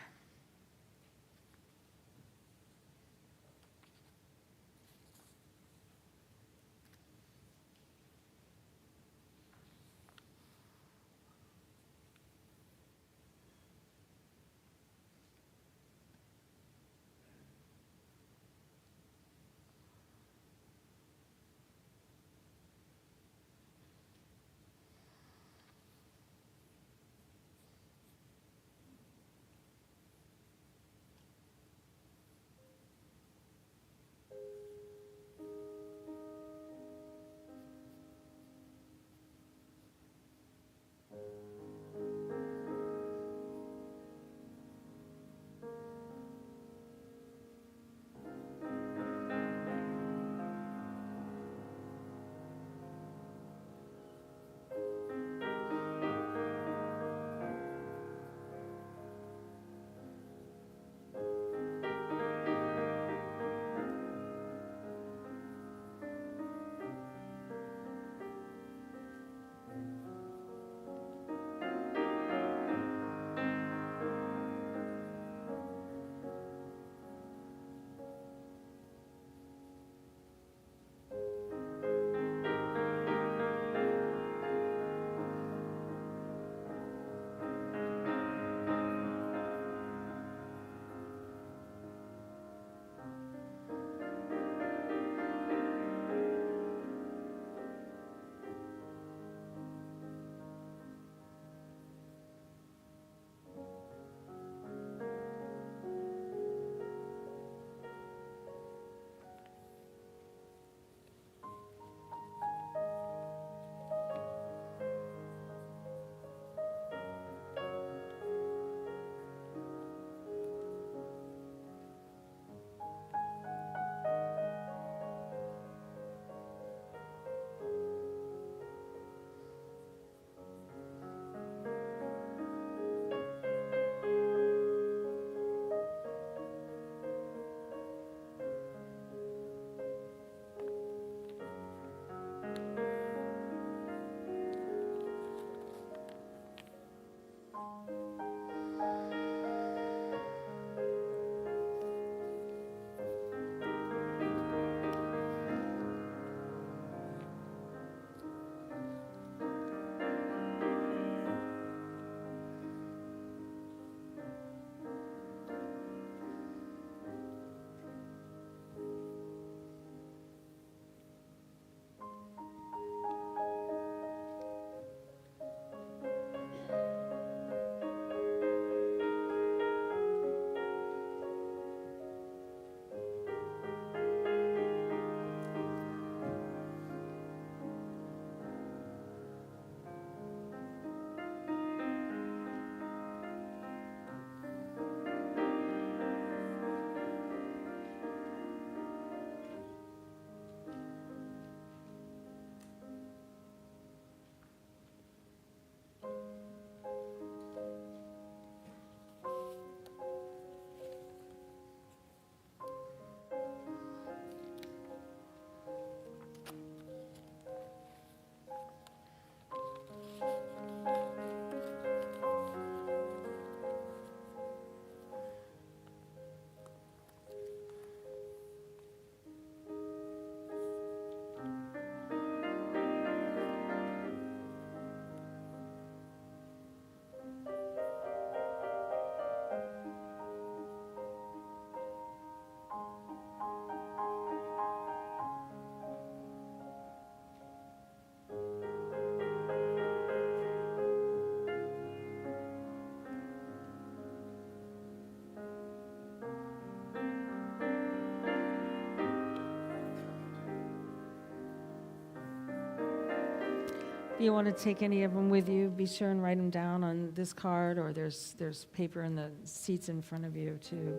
you want to take any of them with you, be sure and write them down on this card, or there's paper in the seats in front of you too.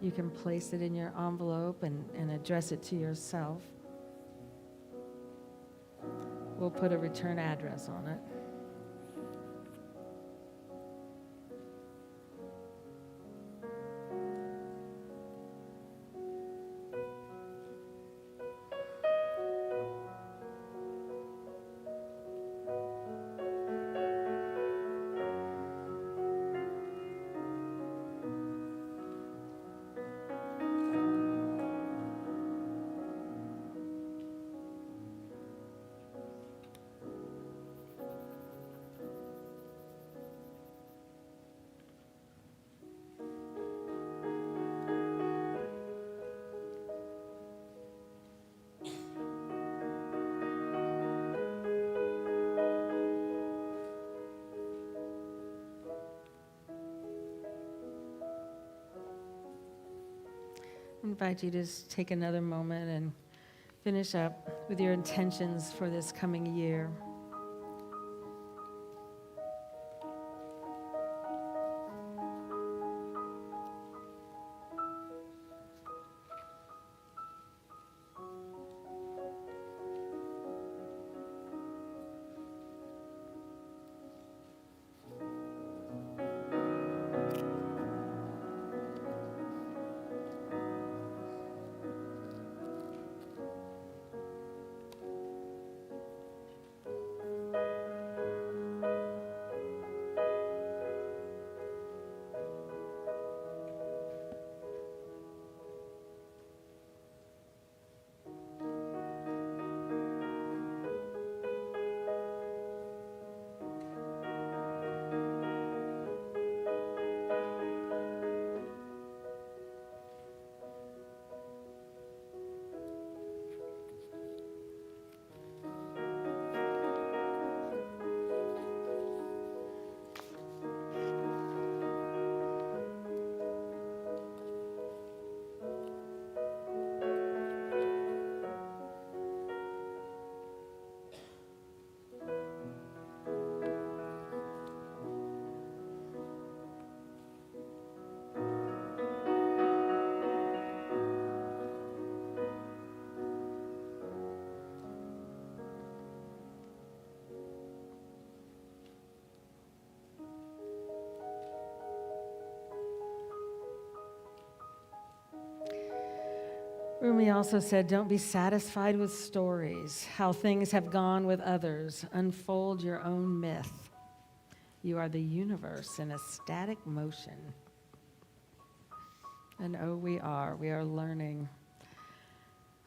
You can place it in your envelope and address it to yourself. We'll put a return address on it. I invite you to just take another moment and finish up with your intentions for this coming year. Rumi also said, don't be satisfied with stories, how things have gone with others. Unfold your own myth. You are the universe in a static motion. And oh, we are learning.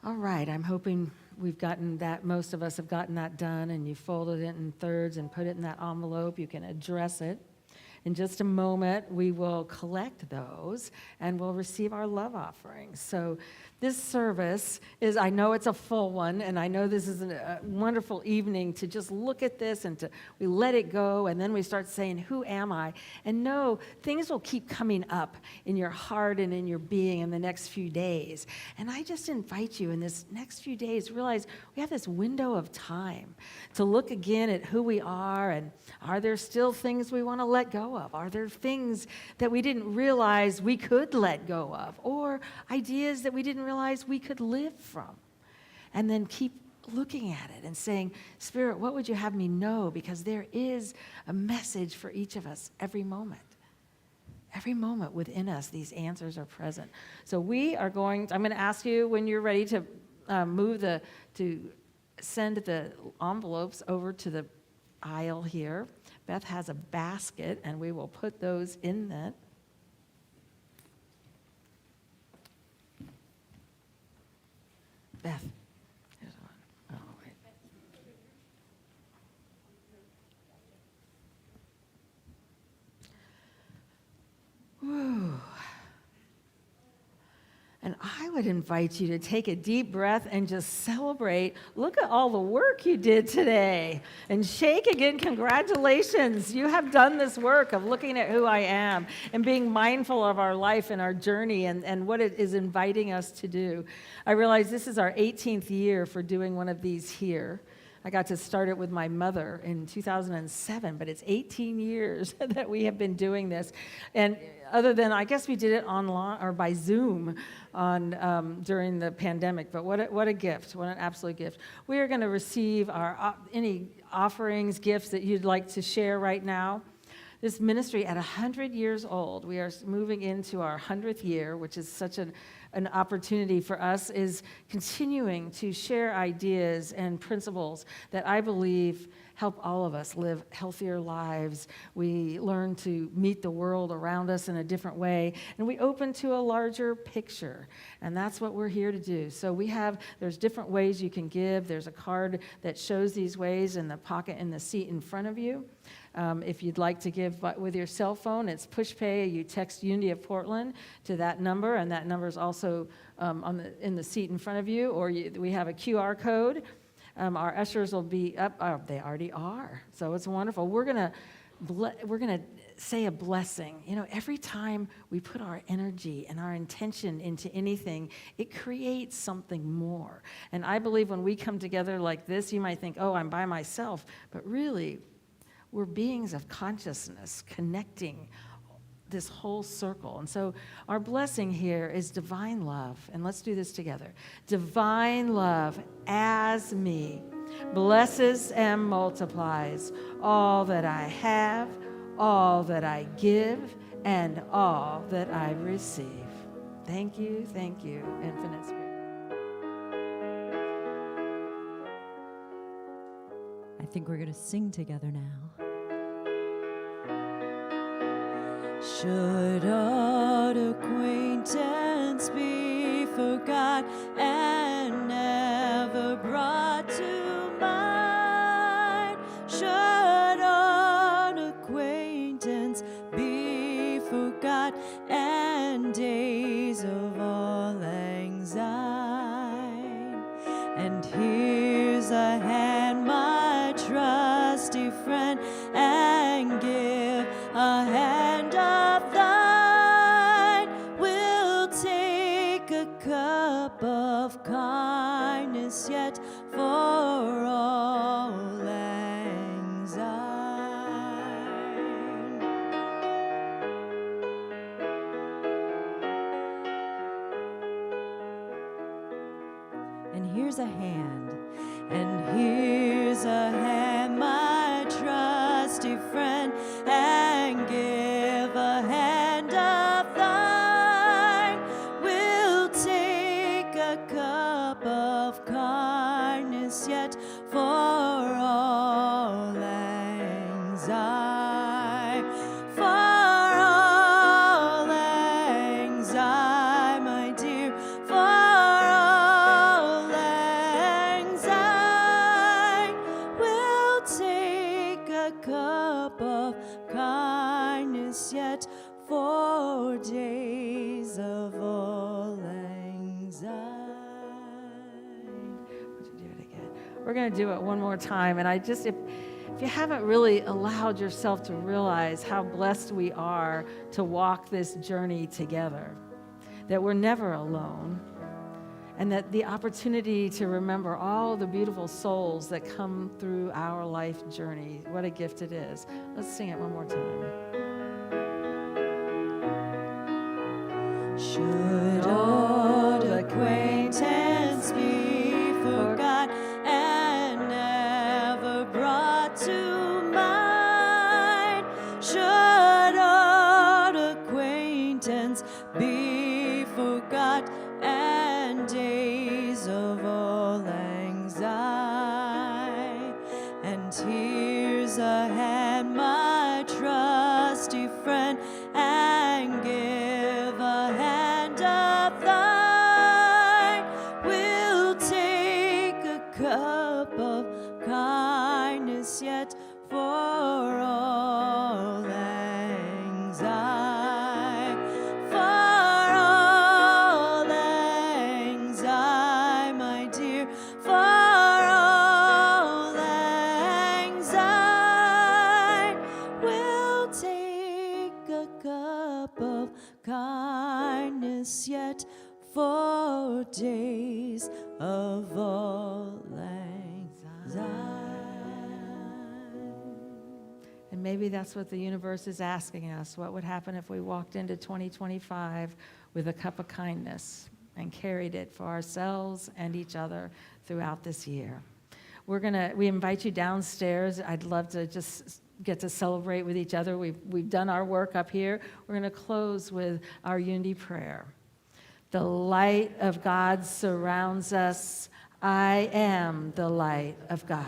All right, I'm hoping we've gotten that, most of us have gotten that done, and you folded it in thirds and put it in that envelope. You can address it. In just a moment, we will collect those and we'll receive our love offerings. So this service is, I know it's a full one, and I know this is a wonderful evening to just look at this and we let it go, and then we start saying, who am I? And no, things will keep coming up in your heart and in your being in the next few days. And I just invite you in this next few days, realize we have this window of time to look again at who we are, and are there still things we want to let go of? Are there things that we didn't realize we could let go of, or ideas that we didn't realize we could live from? And then keep looking at it and saying, Spirit, what would you have me know? Because there is a message for each of us every moment. Every moment within us, these answers are present. So I'm going to ask you when you're ready to to send the envelopes over to the aisle here. Beth has a basket, and we will put those in that. Beth, here's one. Oh, wait. Whew. And I would invite you to take a deep breath and just celebrate. Look at all the work you did today. And shake again, congratulations. You have done this work of looking at who I am and being mindful of our life and our journey and what it is inviting us to do. I realize this is our 18th year for doing one of these here. I got to start it with my mother in 2007, but it's 18 years that we have been doing this. And other than, I guess we did it online or by Zoom during the pandemic, but what a gift, what an absolute gift. We are going to receive our any offerings, gifts that you'd like to share right now. This ministry at 100 years old, we are moving into our 100th year, which is such an opportunity for us, is continuing to share ideas and principles that I believe help all of us live healthier lives. We learn to meet the world around us in a different way, and we open to a larger picture, and that's what we're here to do. So there's different ways you can give. There's a card that shows these ways in the pocket in the seat in front of you. If you'd like to give with your cell phone, it's PushPay. You text Unity of Portland to that number, and that number is also in the seat in front of you, or we have a QR code. Our ushers will be up. Oh, they already are. So it's wonderful. We're gonna say a blessing. You know, every time we put our energy and our intention into anything, it creates something more. And I believe when we come together like this, you might think, oh, I'm by myself. But really, we're beings of consciousness connecting this whole circle. And so our blessing here is divine love. And let's do this together. Divine love as me blesses and multiplies all that I have, all that I give, and all that I receive. Thank you, Infinite Spirit. I think we're going to sing together now. Should old acquaintance be forgot and never brought to mind? Should old acquaintance be forgot and days of all anxiety? And here's a hand, my trusty friend, and give a hand of thine. We'll take a cup of kindness yet for all anxiety. And here's a hand, and here's a hand, my trusty friend, and give a hand of thine. We'll take a cup of kindness yet for all anxiety. For all anxiety, my dear, for all anxiety. We'll take a cup of kindness yet for days of all anxiety. Would you do it again? We're going to do it one more time. And if you haven't really allowed yourself to realize how blessed we are to walk this journey together, that we're never alone, and that the opportunity to remember all the beautiful souls that come through our life journey, what a gift it is. Let's sing it one more time. Should old acquaintance be forgot and never brought to mind? Should old acquaintance be forgot and days of all anxiety? And here's a hand, my trusty friend, and give a hand of thine. We'll take a cup of kindness yet for all anxiety. For all anxiety. And maybe that's what the universe is asking us. What would happen if we walked into 2025 with a cup of kindness and carried it for ourselves and each other throughout this year? We invite you downstairs. I'd love to just get to celebrate with each other. We've done our work up here. We're going to close with our unity prayer. The light of God surrounds us. I am the light of God.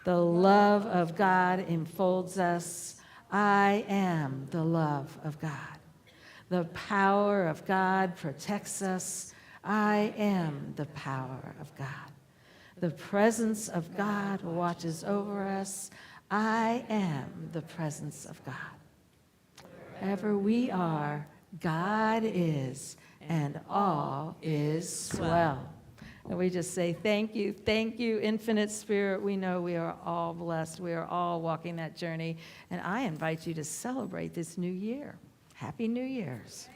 The love of God enfolds us. I am the love of God. The power of God protects us. I am the power of God. The presence of God watches over us. I am the presence of God. Wherever we are, God is, and all is well. And we just say thank you, Infinite Spirit. We know we are all blessed. We are all walking that journey. And I invite you to celebrate this new year. Happy New Year's.